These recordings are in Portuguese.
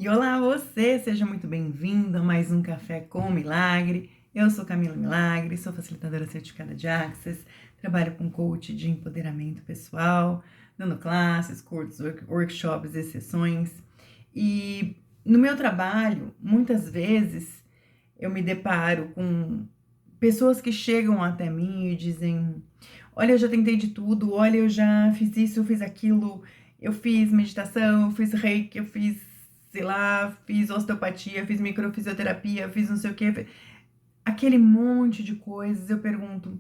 E olá você, seja muito bem-vindo a mais um Café com Milagre. Eu sou Camila Milagre, sou facilitadora certificada de Access, trabalho com coach de empoderamento pessoal, dando classes, cursos, workshops e sessões. E no meu trabalho, muitas vezes, eu me deparo com pessoas que chegam até mim e dizem: olha, eu já tentei de tudo, olha, eu já fiz isso, eu fiz aquilo, eu fiz meditação, eu fiz reiki, eu fiz, sei lá, fiz osteopatia, fiz microfisioterapia, fiz não sei o que, aquele monte de coisas. Eu pergunto,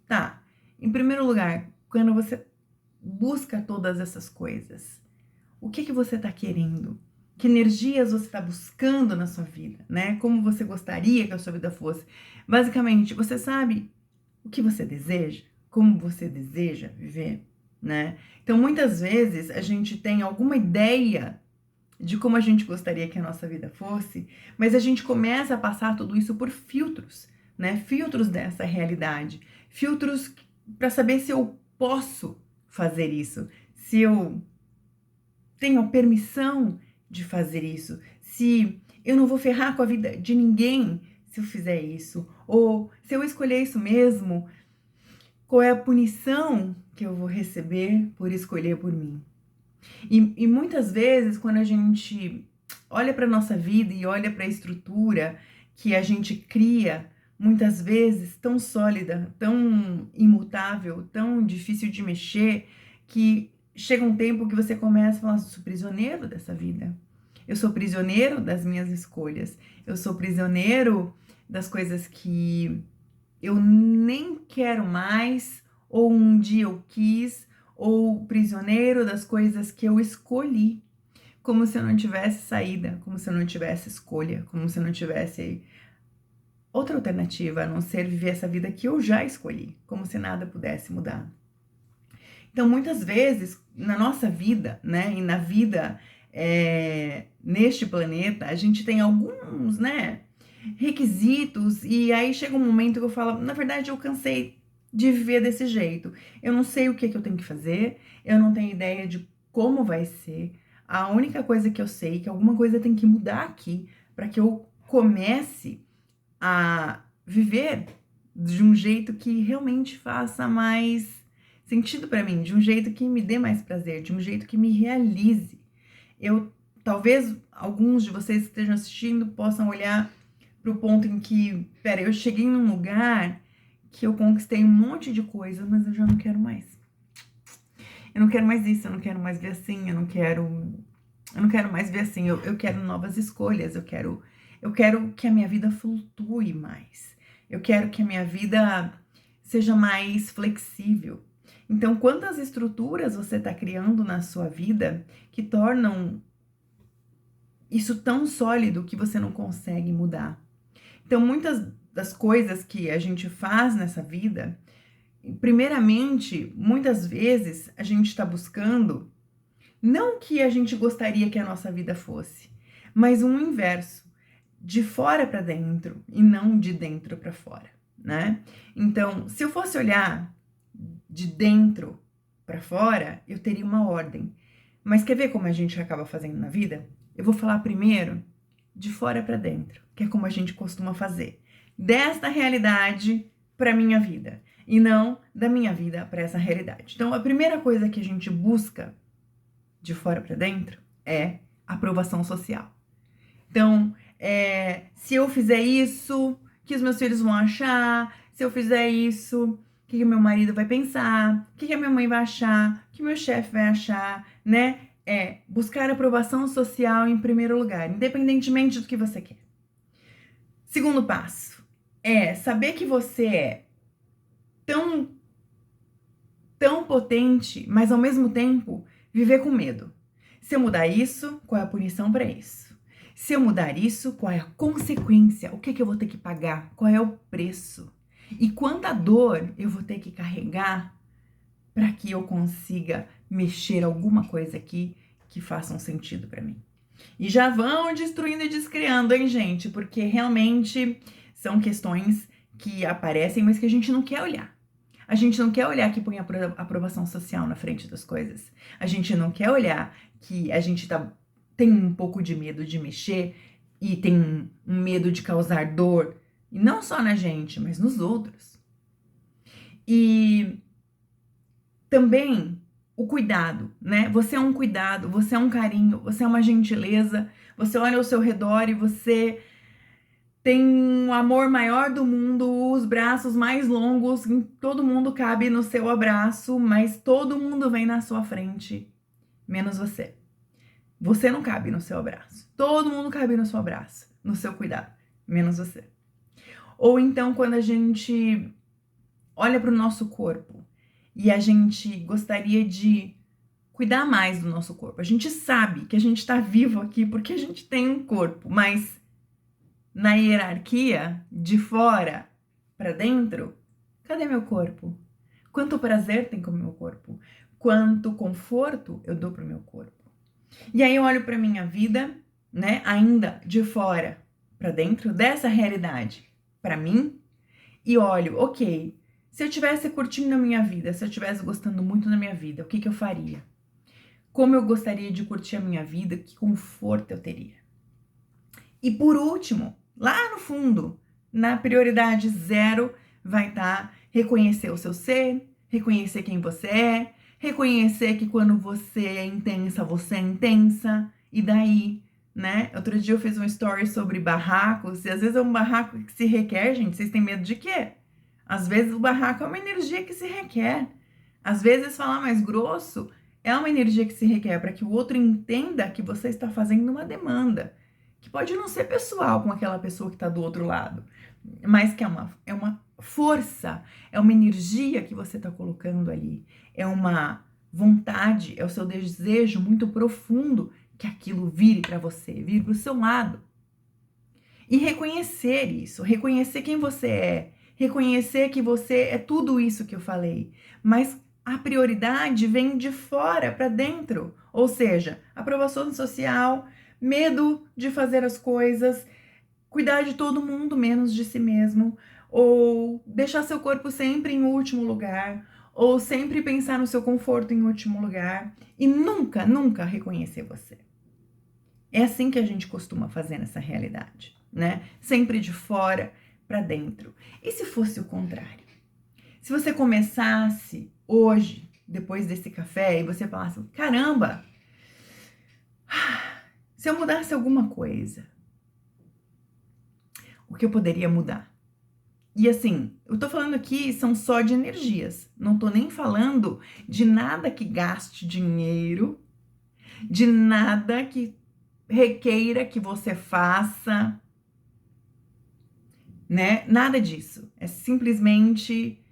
tá, em primeiro lugar, quando você busca todas essas coisas, o que você está querendo? Que energias você está buscando na sua vida, né? Como você gostaria que a sua vida fosse? Basicamente, você sabe o que você deseja? Como você deseja viver, né? Então, muitas vezes, a gente tem alguma ideia de como a gente gostaria que a nossa vida fosse, mas a gente começa a passar tudo isso por filtros, né? Filtros dessa realidade. Filtros para saber se eu posso fazer isso, se eu tenho a permissão de fazer isso, se eu não vou ferrar com a vida de ninguém se eu fizer isso, ou se eu escolher isso mesmo, qual é a punição que eu vou receber por escolher por mim. E muitas vezes, quando a gente olha para a nossa vida e olha para a estrutura que a gente cria, muitas vezes tão sólida, tão imutável, tão difícil de mexer, que chega um tempo que você começa a falar: sou prisioneiro dessa vida. Eu sou prisioneiro das minhas escolhas. Eu sou prisioneiro das coisas que eu nem quero mais, ou um dia eu quis, ou prisioneiro das coisas que eu escolhi. Como se eu não tivesse saída, como se eu não tivesse escolha, como se eu não tivesse outra alternativa a não ser viver essa vida que eu já escolhi, como se nada pudesse mudar. Então, muitas vezes, na nossa vida, né, e na vida neste planeta, a gente tem alguns, né, requisitos, e aí chega um momento que eu falo: na verdade, eu cansei de viver desse jeito. Eu não sei o que eu tenho que fazer, eu não tenho ideia de como vai ser. A única coisa que eu sei é que alguma coisa tem que mudar aqui para que eu comece a viver de um jeito que realmente faça mais sentido para mim, de um jeito que me dê mais prazer, de um jeito que me realize. Talvez alguns de vocês que estejam assistindo possam olhar para o ponto em que, pera, eu cheguei num lugar que eu conquistei um monte de coisa, mas eu já não quero mais. Eu não quero mais isso, eu não quero mais ver assim, eu não quero mais ver assim, eu quero novas escolhas, eu quero que a minha vida flutue mais. Eu quero que a minha vida seja mais flexível. Então, quantas estruturas você está criando na sua vida que tornam isso tão sólido que você não consegue mudar? Então, muitas das coisas que a gente faz nessa vida, primeiramente, muitas vezes a gente está buscando não o que a gente gostaria que a nossa vida fosse, mas um inverso, de fora para dentro e não de dentro para fora, né? Então, se eu fosse olhar de dentro para fora, eu teria uma ordem. Mas quer ver como a gente acaba fazendo na vida? Eu vou falar primeiro de fora para dentro, que é como a gente costuma fazer. Desta realidade para minha vida e não da minha vida para essa realidade. Então, a primeira coisa que a gente busca de fora para dentro é aprovação social. Então, se eu fizer isso, o que os meus filhos vão achar? Se eu fizer isso, o que meu marido vai pensar? O que a minha mãe vai achar? O que meu chefe vai achar, né? É buscar aprovação social em primeiro lugar, independentemente do que você quer. Segundo passo é saber que você é tão potente, mas ao mesmo tempo viver com medo. Se eu mudar isso, qual é a punição para isso? Se eu mudar isso, qual é a consequência? O que eu vou ter que pagar? Qual é o preço? E quanta dor eu vou ter que carregar para que eu consiga mexer alguma coisa aqui que faça um sentido para mim? E já vão destruindo e descriando, hein, gente? Porque realmente são questões que aparecem, mas que a gente não quer olhar. A gente não quer olhar que põe a aprovação social na frente das coisas. A gente não quer olhar que a gente tá tem um pouco de medo de mexer e tem um medo de causar dor, e não só na gente, mas nos outros. E também o cuidado, né? Você é um cuidado, você é um carinho, você é uma gentileza, você olha ao seu redor e você tem um amor maior do mundo, os braços mais longos, todo mundo cabe no seu abraço, mas todo mundo vem na sua frente, menos você. Você não cabe no seu abraço. Todo mundo cabe no seu abraço, no seu cuidado, menos você. Ou então quando a gente olha para o nosso corpo e a gente gostaria de cuidar mais do nosso corpo. A gente sabe que a gente está vivo aqui porque a gente tem um corpo, mas na hierarquia, de fora para dentro, cadê meu corpo? Quanto prazer tem com o meu corpo? Quanto conforto eu dou pro meu corpo? E aí eu olho para minha vida, né, ainda de fora para dentro dessa realidade, para mim, e olho, ok, se eu tivesse curtindo a minha vida, se eu tivesse gostando muito da minha vida, o que eu faria? Como eu gostaria de curtir a minha vida, que conforto eu teria? E por último, lá no fundo, na prioridade 0, vai estar reconhecer o seu ser, reconhecer quem você é, reconhecer que quando você é intensa, e daí, né? Outro dia eu fiz um story sobre barracos, e às vezes é um barraco que se requer, gente, vocês têm medo de quê? Às vezes o barraco é uma energia que se requer. Às vezes falar mais grosso é uma energia que se requer para que o outro entenda que você está fazendo uma demanda, que pode não ser pessoal com aquela pessoa que está do outro lado, mas que é uma força, é uma energia que você está colocando ali, é uma vontade, é o seu desejo muito profundo que aquilo vire para você, vire para o seu lado. E reconhecer isso, reconhecer quem você é, reconhecer que você é tudo isso que eu falei, mas a prioridade vem de fora para dentro, ou seja, aprovação social, medo de fazer as coisas, cuidar de todo mundo menos de si mesmo, ou deixar seu corpo sempre em último lugar, ou sempre pensar no seu conforto em último lugar e nunca, nunca reconhecer você. É assim que a gente costuma fazer nessa realidade, né? Sempre de fora para dentro. E se fosse o contrário? Se você começasse hoje, depois desse café, e você falasse, caramba, se eu mudasse alguma coisa, o que eu poderia mudar? E assim, eu tô falando aqui são só de energias, não tô nem falando de nada que gaste dinheiro, de nada que requeira que você faça, né? Nada disso. É simplesmente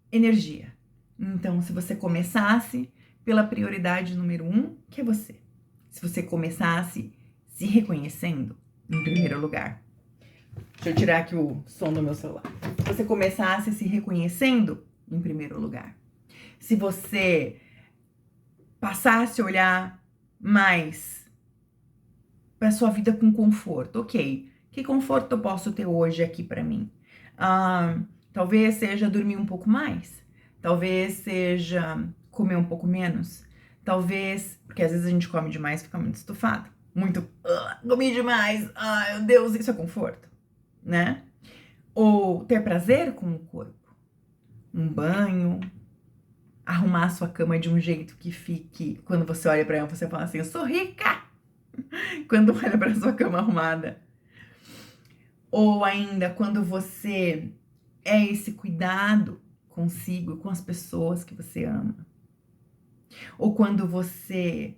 energia. Então, se você começasse pela prioridade número 1, que é você. Se você começasse se reconhecendo em primeiro lugar. Deixa eu tirar aqui o som do meu celular. Se você começasse se reconhecendo em primeiro lugar. Se você passasse a olhar mais para sua vida com conforto. Ok, que conforto eu posso ter hoje aqui para mim? Talvez seja dormir um pouco mais. Talvez seja comer um pouco menos. Talvez, porque às vezes a gente come demais e fica muito estufado. Muito, comi demais, meu Deus, isso é conforto, né? Ou ter prazer com o corpo. Um banho, arrumar a sua cama de um jeito que fique, quando você olha para ela, você fala assim, eu sou rica! Quando olha para sua cama arrumada. Ou ainda quando você é esse cuidado consigo, com as pessoas que você ama. Ou quando você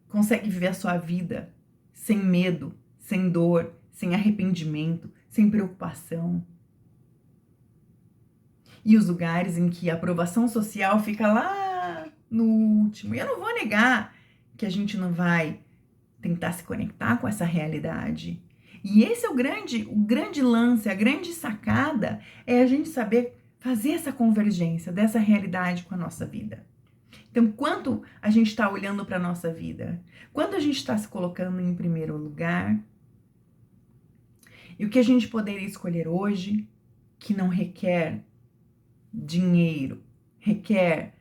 consegue viver a sua vida sem medo, sem dor, sem arrependimento, sem preocupação. E os lugares em que a aprovação social fica lá no último. E eu não vou negar que a gente não vai tentar se conectar com essa realidade. E esse é o grande lance, a grande sacada é a gente saber fazer essa convergência dessa realidade com a nossa vida. Então, quanto a gente está olhando para a nossa vida? Quanto a gente está se colocando em primeiro lugar? E o que a gente poderia escolher hoje, que não requer dinheiro, requer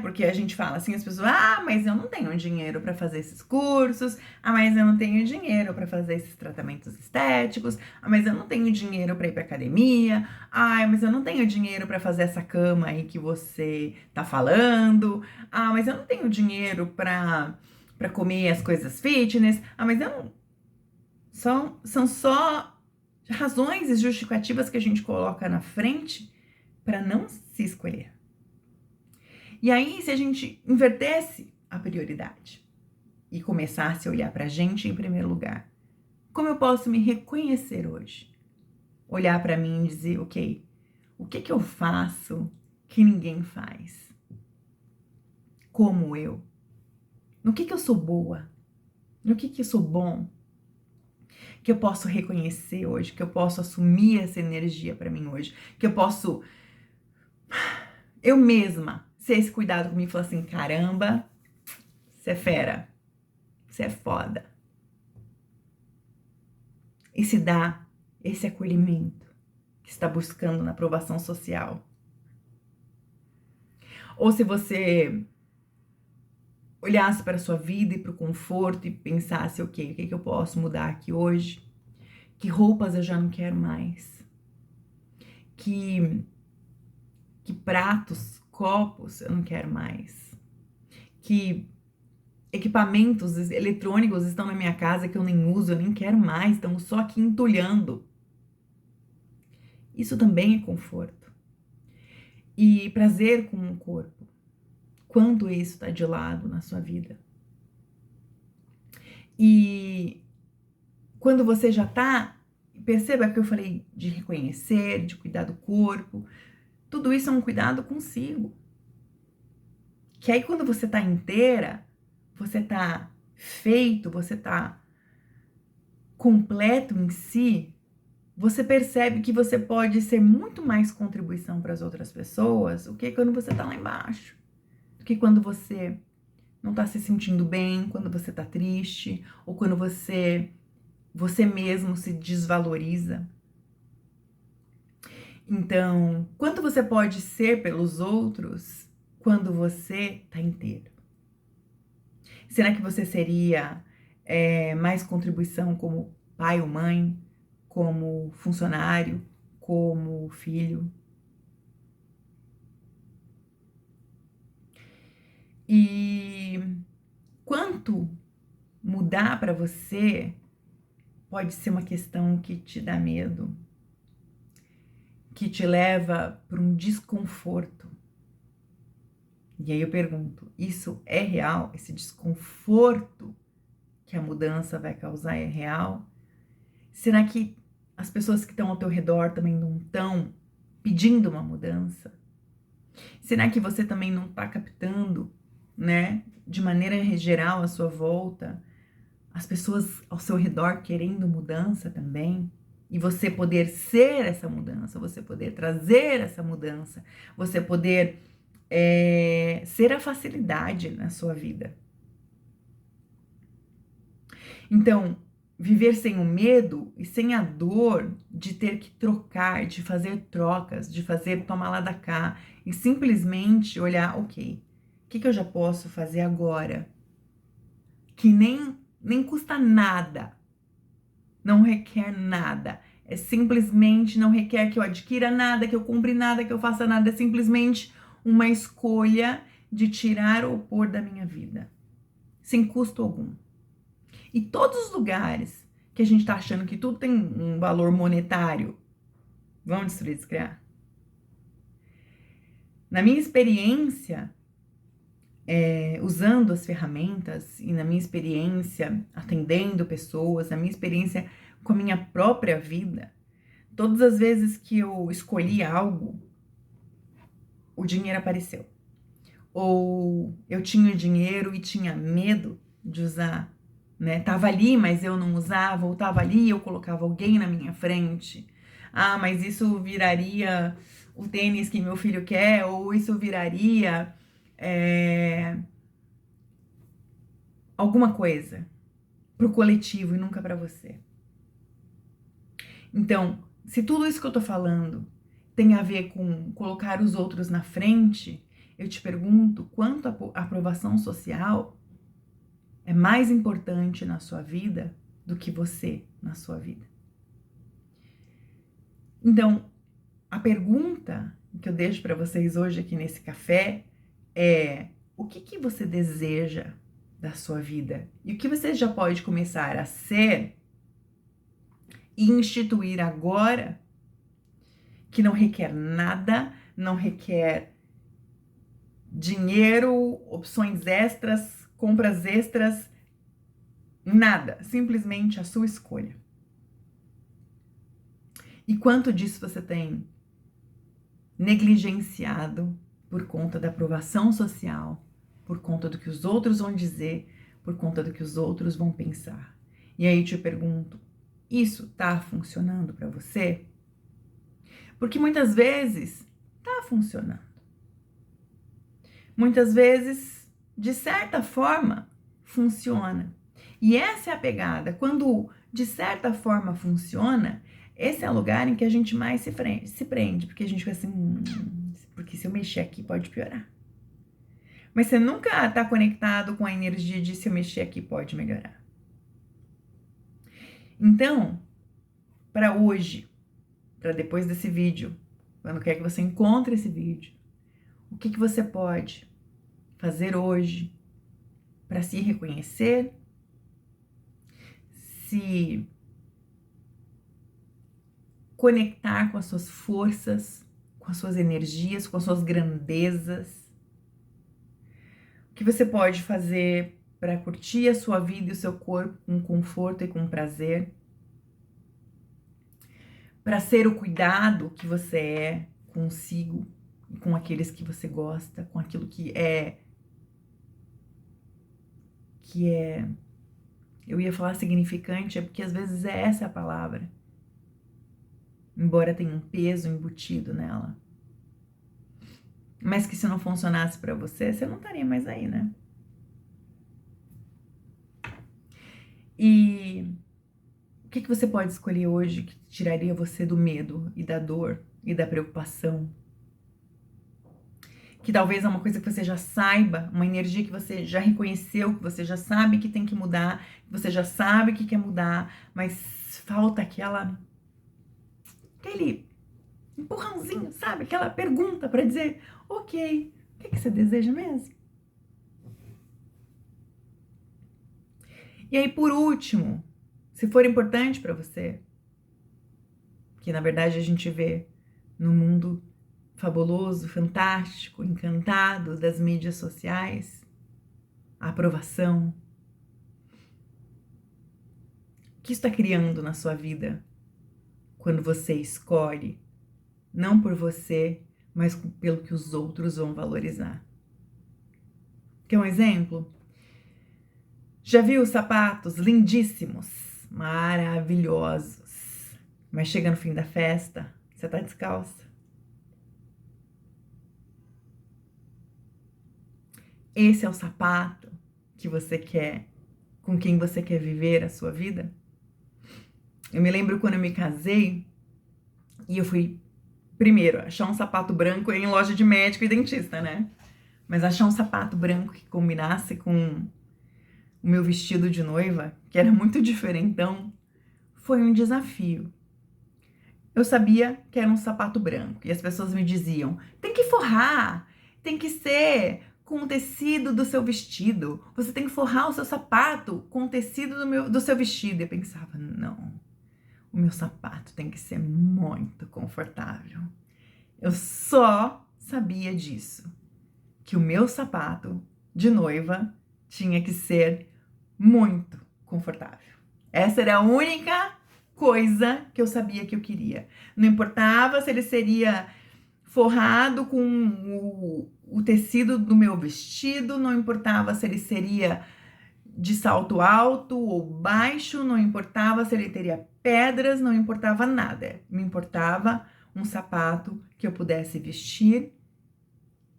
Porque a gente fala assim, as pessoas, mas eu não tenho dinheiro para fazer esses cursos, mas eu não tenho dinheiro para fazer esses tratamentos estéticos, mas eu não tenho dinheiro para ir para academia, mas eu não tenho dinheiro para fazer essa cama aí que você tá falando, mas eu não tenho dinheiro para comer as coisas fitness, mas eu não... São só razões e justificativas que a gente coloca na frente para não se escolher. E aí, se a gente invertesse a prioridade e começasse a olhar pra gente em primeiro lugar, como eu posso me reconhecer hoje? Olhar pra mim e dizer, ok, o que eu faço que ninguém faz? Como eu? No que eu sou boa? No que eu sou bom? Que eu posso reconhecer hoje, que eu posso assumir essa energia pra mim hoje, que eu posso, eu mesma, ser esse cuidado comigo e falar assim, caramba, você é fera, você é foda. E se dá esse acolhimento que está buscando na aprovação social. Ou se você olhasse para a sua vida e para o conforto e pensasse, ok, o que eu posso mudar aqui hoje? Que roupas eu já não quero mais? Que pratos, copos eu não quero mais? Que equipamentos eletrônicos estão na minha casa que eu nem uso, eu nem quero mais, estão só aqui entulhando. Isso também é conforto. E prazer com o corpo. Quando isso está de lado na sua vida. E quando você já tá, perceba que eu falei de reconhecer, de cuidar do corpo, tudo isso é um cuidado consigo. Que aí quando você tá inteira, você tá feito, você tá completo em si, você percebe que você pode ser muito mais contribuição para as outras pessoas do que quando você tá lá embaixo. Do que quando você não tá se sentindo bem, quando você tá triste, ou quando você mesmo se desvaloriza. Então, quanto você pode ser pelos outros quando você tá inteiro? Será que você seria mais contribuição como pai ou mãe, como funcionário, como filho? E quanto mudar para você pode ser uma questão que te dá medo, que te leva para um desconforto. E aí eu pergunto, isso é real? Esse desconforto que a mudança vai causar é real? Será que as pessoas que estão ao teu redor também não estão pedindo uma mudança? Será que você também não está captando, né, de maneira geral à sua volta, as pessoas ao seu redor querendo mudança também? E você poder ser essa mudança, você poder trazer essa mudança, você poder ser a facilidade na sua vida. Então, viver sem o medo e sem a dor de ter que trocar, de fazer trocas, de fazer tomar lá da cá e simplesmente olhar, ok, o que eu já posso fazer agora? Que nem custa nada, não requer nada. É simplesmente, não requer que eu adquira nada, que eu compre nada, que eu faça nada. É simplesmente uma escolha de tirar ou pôr da minha vida, sem custo algum. E todos os lugares que a gente tá achando que tudo tem um valor monetário, vão destruir, descriar. Na minha experiência, usando as ferramentas e na minha experiência atendendo pessoas, na minha experiência com a minha própria vida, todas as vezes que eu escolhi algo, o dinheiro apareceu. Ou eu tinha dinheiro e tinha medo de usar, né? Tava ali, mas eu não usava, ou tava ali e eu colocava alguém na minha frente. Mas isso viraria o tênis que meu filho quer, ou isso viraria alguma coisa pro coletivo e nunca pra você. Então, se tudo isso que eu tô falando tem a ver com colocar os outros na frente, eu te pergunto quanto a aprovação social é mais importante na sua vida do que você na sua vida. Então, a pergunta que eu deixo para vocês hoje aqui nesse café é: o que você deseja da sua vida? E o que você já pode começar a ser e instituir agora, que não requer nada, não requer dinheiro, opções extras, compras extras, nada, simplesmente a sua escolha. E quanto disso você tem negligenciado por conta da aprovação social, por conta do que os outros vão dizer, por conta do que os outros vão pensar? E aí te pergunto, isso tá funcionando para você? Porque muitas vezes tá funcionando. Muitas vezes, de certa forma, funciona. E essa é a pegada. Quando de certa forma funciona, esse é o lugar em que a gente mais se prende, porque a gente fica assim, porque se eu mexer aqui pode piorar. Mas você nunca está conectado com a energia de se eu mexer aqui pode melhorar. Então, para hoje, para depois desse vídeo, quando quer que você encontre esse vídeo, o que você pode fazer hoje para se reconhecer, se conectar com as suas forças, com as suas energias, com as suas grandezas? O que você pode fazer para curtir a sua vida e o seu corpo com conforto e com prazer? Para ser o cuidado que você é consigo e com aqueles que você gosta, com aquilo que é, eu ia falar significante, é porque às vezes é essa a palavra, embora tenha um peso embutido nela. Mas que se não funcionasse para você, você não estaria mais aí, né? E o que você pode escolher hoje que tiraria você do medo e da dor e da preocupação? Que talvez é uma coisa que você já saiba, uma energia que você já reconheceu, que você já sabe que tem que mudar, que você já sabe que quer mudar, mas falta aquele empurrãozinho, sabe? Aquela pergunta para dizer, ok, o que você deseja mesmo? E aí, por último, se for importante para você, que na verdade a gente vê no mundo fabuloso, fantástico, encantado das mídias sociais, a aprovação, o que está criando na sua vida quando você escolhe, não por você, mas pelo que os outros vão valorizar? Quer um exemplo? Já viu sapatos lindíssimos, maravilhosos, mas chega no fim da festa, você tá descalça? Esse é o sapato que você quer, com quem você quer viver a sua vida? Eu me lembro quando eu me casei e eu fui, primeiro, achar um sapato branco em loja de médico e dentista, né? Mas achar um sapato branco que combinasse com o meu vestido de noiva, que era muito diferentão, foi um desafio. Eu sabia que era um sapato branco e as pessoas me diziam, tem que forrar, tem que ser com o tecido do seu vestido, você tem que forrar o seu sapato com o tecido do seu vestido. E eu pensava, não, o meu sapato tem que ser muito confortável. Eu só sabia disso, que o meu sapato de noiva tinha que ser muito confortável. Essa era a única coisa que eu sabia que eu queria. Não importava se ele seria forrado com o tecido do meu vestido, não importava se ele seria de salto alto ou baixo, não importava se ele teria pedras, não importava nada. Me importava um sapato que eu pudesse vestir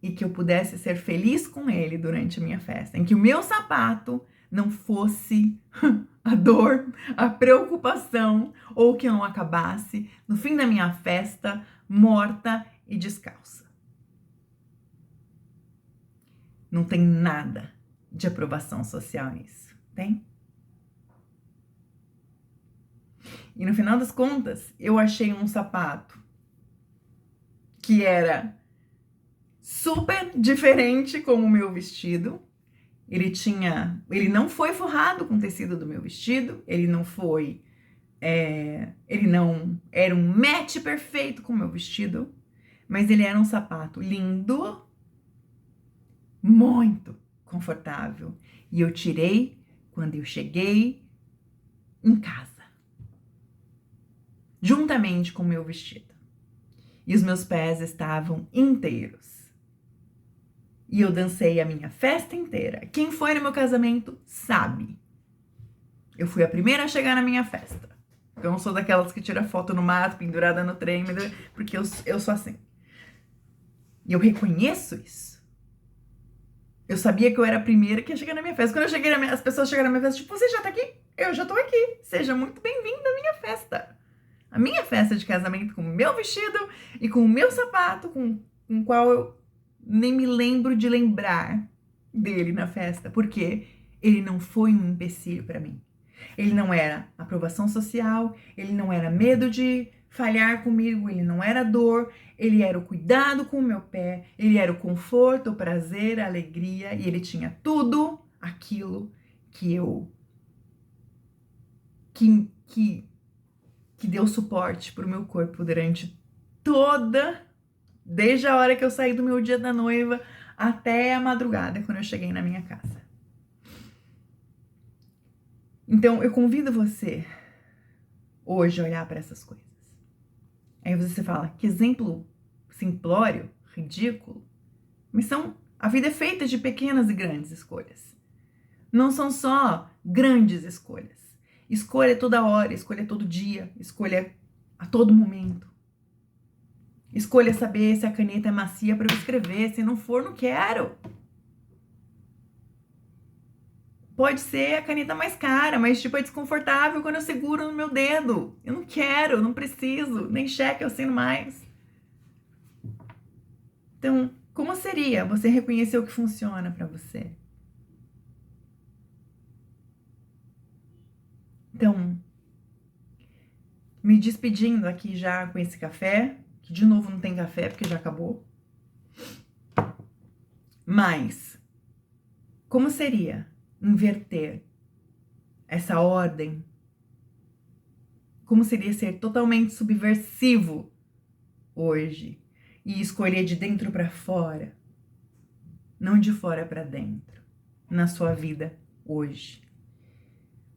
e que eu pudesse ser feliz com ele durante a minha festa. Em que o meu sapato não fosse a dor, a preocupação, ou que eu não acabasse no fim da minha festa morta e descalça. Não tem nada de aprovação social nisso, tem? E no final das contas, eu achei um sapato que era super diferente como o meu vestido. Ele não foi forrado com o tecido do meu vestido, ele não era um match perfeito com o meu vestido, mas ele era um sapato lindo, muito confortável. E eu tirei quando eu cheguei em casa, juntamente com o meu vestido. E os meus pés estavam inteiros. E eu dancei a minha festa inteira. Quem foi no meu casamento sabe. Eu fui a primeira a chegar na minha festa. Eu não sou daquelas que tira foto no mato, pendurada no trem, porque eu sou assim. E eu reconheço isso. Eu sabia que eu era a primeira que ia chegar na minha festa. Quando eu cheguei as pessoas chegaram na minha festa, tipo, você já tá aqui? Eu já tô aqui. Seja muito bem-vindo à minha festa. A minha festa de casamento com o meu vestido e com o meu sapato, com o qual eu nem me lembro de lembrar dele na festa, porque ele não foi um empecilho para mim. Ele não era aprovação social, ele não era medo de falhar comigo, ele não era dor, ele era o cuidado com o meu pé, ele era o conforto, o prazer, a alegria, e ele tinha tudo aquilo que deu suporte pro meu corpo desde a hora que eu saí do meu dia da noiva até a madrugada, quando eu cheguei na minha casa. Então, eu convido você hoje a olhar para essas coisas. Aí você fala, que exemplo simplório, ridículo. Mas a vida é feita de pequenas e grandes escolhas. Não são só grandes escolhas. Escolha toda hora, escolha todo dia, escolha a todo momento. Escolha saber se a caneta é macia para eu escrever. Se não for, não quero. Pode ser a caneta mais cara, mas tipo, é desconfortável quando eu seguro no meu dedo. Eu não quero, não preciso, nem cheque eu assino mais. Então, como seria você reconhecer o que funciona para você? Então, me despedindo aqui já com esse café, que de novo não tem café porque já acabou. Mas, como seria inverter essa ordem? Como seria ser totalmente subversivo hoje e escolher de dentro para fora, não de fora para dentro, na sua vida hoje?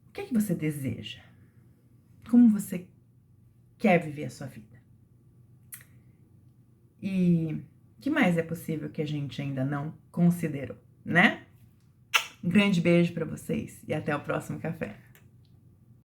O que é que você deseja? Como você quer viver a sua vida? E o que mais é possível que a gente ainda não considerou, né? Um grande beijo para vocês e até o próximo café.